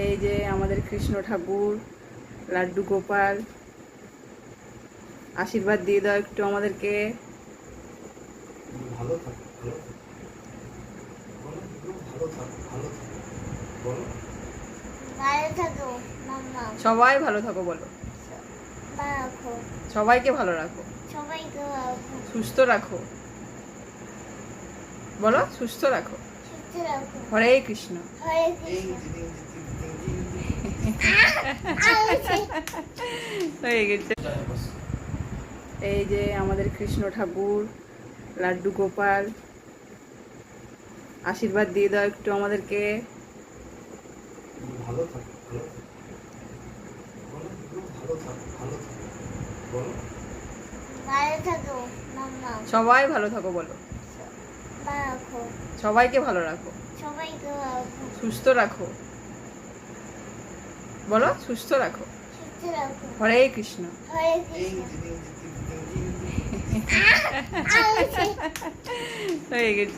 এই যে আমাদের কৃষ্ণ ঠাকুর, লাড্ডু গোপাল, আশীর্বাদ দিয়ে দাও একটু আমাদেরকে। ভালো থাকো, ভালো থাকো, ভালো থাকো, ভালো থাকো, বলো। ভালো থাকো মাম্মা। সবাই ভালো থাকো বলো। ভালো রাখো। সবাইকে ভালো রাখো, সবাইকে ভালো রাখো। সুস্থ রাখো বলো, সুস্থ রাখো। সুস্থ রাখো। হরে কৃষ্ণ। হরে টিং কৃষ্ণ। টিং টিং হয়ে গেছে। এই যে আমাদের কৃষ্ণ ঠাকুর, লাড্ডু গোপাল, আশীর্বাদ দিয়ে দাও একটু আমাদেরকে। ভালো থাকো, ভালো থাকো, ভালো থাকো, বলো। ভালো থাকো মাম্মা। সবাই ভালো থাকো বলো। ভালো রাখো। সবাইকে ভালো রাখো, সবাইকে ভালো রাখো। সুস্থ রাখো বলো, সুস্থ রাখো। সুস্থ রাখো। হরে কৃষ্ণ। হরে টিং কৃষ্ণ। টিং টিং টিং টিং হয়ে গেছে।